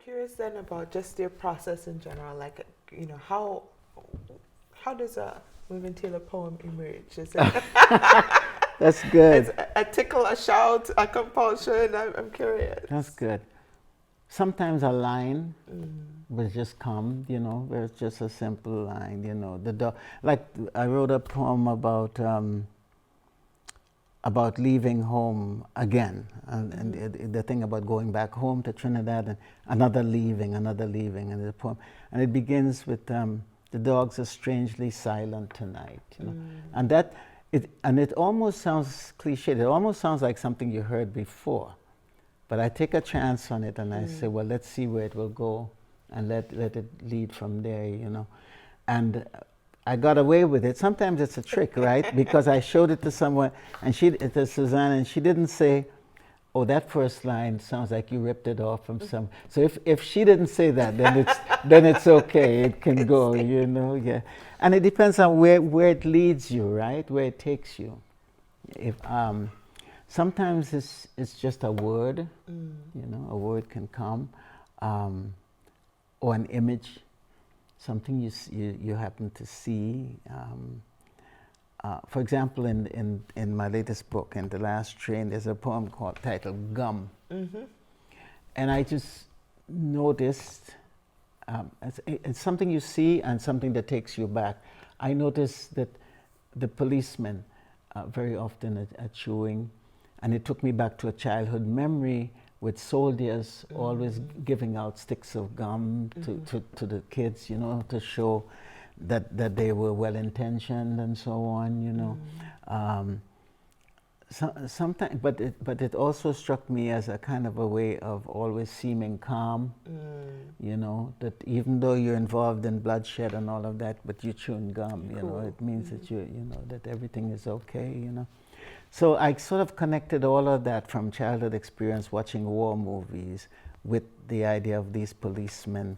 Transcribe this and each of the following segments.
curious then about just your process in general. Like, how does a Mervyn Taylor poem emerge? Is it That's good. it's a tickle, a shout, a compulsion? I'm curious. That's good. Sometimes a line will just come, where it's just a simple line, The dog, like I wrote a poem about leaving home again, and the thing about going back home to Trinidad, and another leaving, and the poem, and it begins with the dogs are strangely silent tonight, and it almost sounds cliched. It almost sounds like something you heard before, but I take a chance on it and I say, well, let's see where it will go, and let it lead from there, and I got away with it. Sometimes it's a trick, right? Because I showed it to someone, and to Suzanne, and she didn't say, "Oh, that first line sounds like you ripped it off from some." So if she didn't say that, then it's okay. It can go, yeah. And it depends on where it leads you, right? Where it takes you. If sometimes it's just a word, a word can come, or an image. Something you happen to see. For example, in my latest book, In the Last Train, there's a poem titled Gum. And I just noticed, it's something you see and something that takes you back. I noticed that the policemen very often are chewing, and it took me back to a childhood memory with soldiers always giving out sticks of gum to the kids, to show that they were well-intentioned and so on, sometimes, but it also struck me as a kind of a way of always seeming calm, that even though you're involved in bloodshed and all of that, but you're chewing gum, it means that that everything is okay, So I sort of connected all of that from childhood experience watching war movies with the idea of these policemen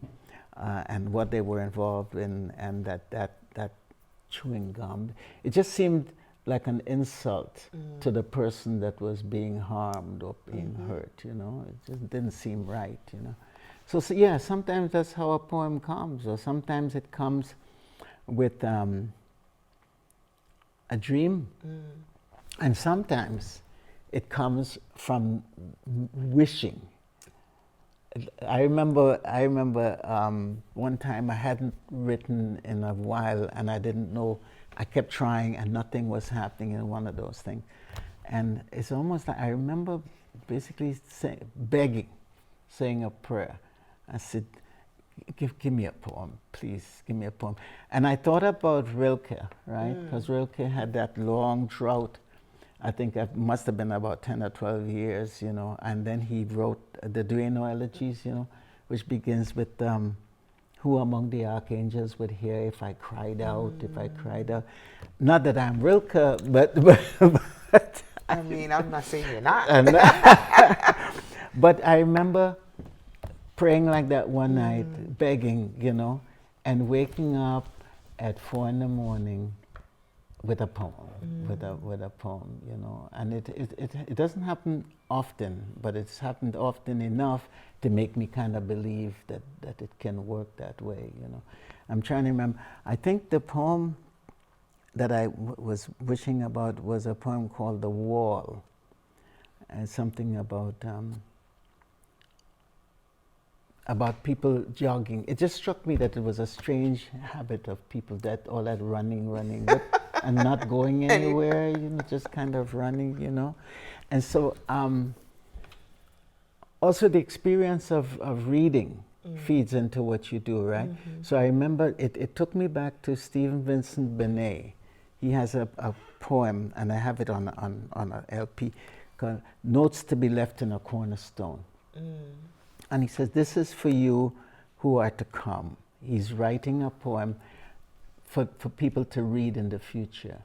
and what they were involved in, and that chewing gum. It just seemed like an insult to the person that was being harmed or being hurt, It just didn't seem right, So yeah, sometimes that's how a poem comes, or sometimes it comes with a dream. And sometimes it comes from wishing. I remember one time I hadn't written in a while, and I didn't know. I kept trying, and nothing was happening in one of those things. And it's almost like I remember basically begging, saying a prayer. I said, give me a poem, please, give me a poem. And I thought about Rilke, right? Because Rilke had that long drought. I think it must have been about 10 or 12 years, and then he wrote the Duino Elegies, which begins with, who among the archangels would hear if I cried out, if I cried out. Not that I'm Rilke, but I mean, I'm not saying you're not. But I remember praying like that one night, begging, and waking up at 4 a.m. with a poem, with a poem, and it doesn't happen often, but it's happened often enough to make me kind of believe that it can work that way, I'm trying to remember. I think the poem that I was wishing about was a poem called The Wall, and something about people jogging. It just struck me that it was a strange habit of people, that all that running, and not going anywhere, just kind of running, And so also the experience of reading feeds into what you do, right? So I remember it took me back to Stephen Vincent Benet. He has a poem, and I have it on an LP, called Notes to be Left in a Cornerstone. And he says, this is for you who are to come. He's writing a poem for people to read in the future.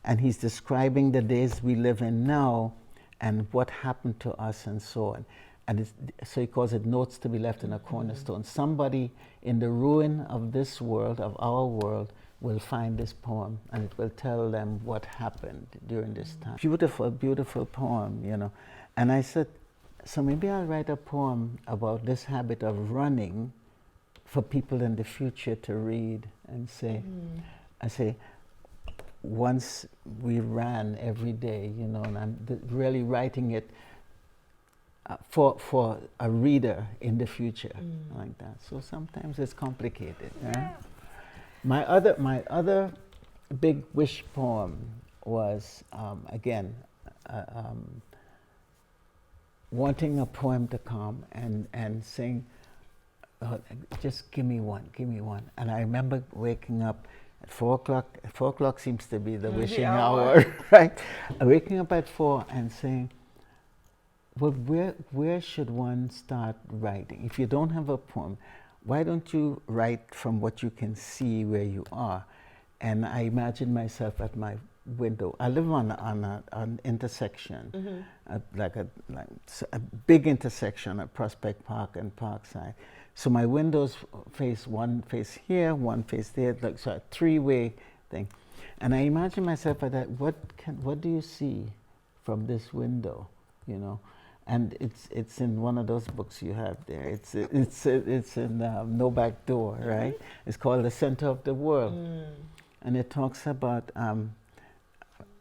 And he's describing the days we live in now and what happened to us and so on. And so he calls it Notes to be Left in a Cornerstone. Somebody in the ruin of this world, of our world, will find this poem, and it will tell them what happened during this time. Beautiful, beautiful poem, And I said, So maybe I'll write a poem about this habit of running for people in the future to read and say, I say, once we ran every day, you know, and I'm really writing it for a reader in the future, like that. So sometimes it's complicated. Yeah. My other big wish poem was again wanting a poem to come and sing. Just give me one, give me one. And I remember waking up at 4 o'clock. 4 o'clock seems to be the wishing hour, right? Waking up at 4 and saying, well, where should one start writing? If you don't have a poem, why don't you write from what you can see where you are? And I imagine myself at my window. I live on an intersection, like a big intersection at Prospect Park and Parkside. So my windows face, one face here, one face there, like so a three-way thing. And I imagine myself at that. What do you see from this window? You know, and it's in one of those books you have there. It's in No Back Door, right? It's called The Center of the World, and it talks about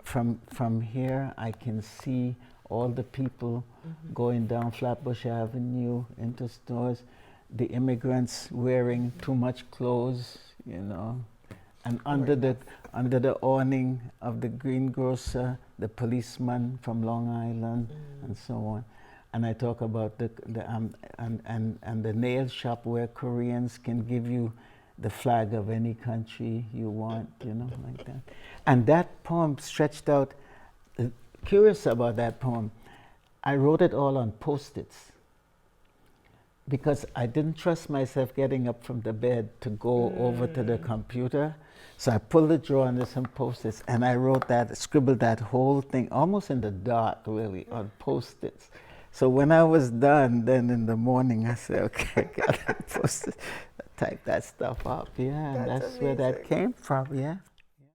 from here I can see all the people going down Flatbush Avenue into stores, the immigrants wearing too much clothes, you know, and under the awning of the greengrocer, the policeman from Long Island, and so on. And I talk about the nail shop where Koreans can give you the flag of any country you want, you know, like that. And that poem stretched out. Curious about that poem, I wrote it all on Post-its because I didn't trust myself getting up from the bed to go over to the computer. So I pulled the drawer and there's some Post-its, and I wrote that, scribbled that whole thing almost in the dark, really, on Post-its. So when I was done, then in the morning, I said, okay, I got to type that stuff up. Yeah, that's where that came from, yeah.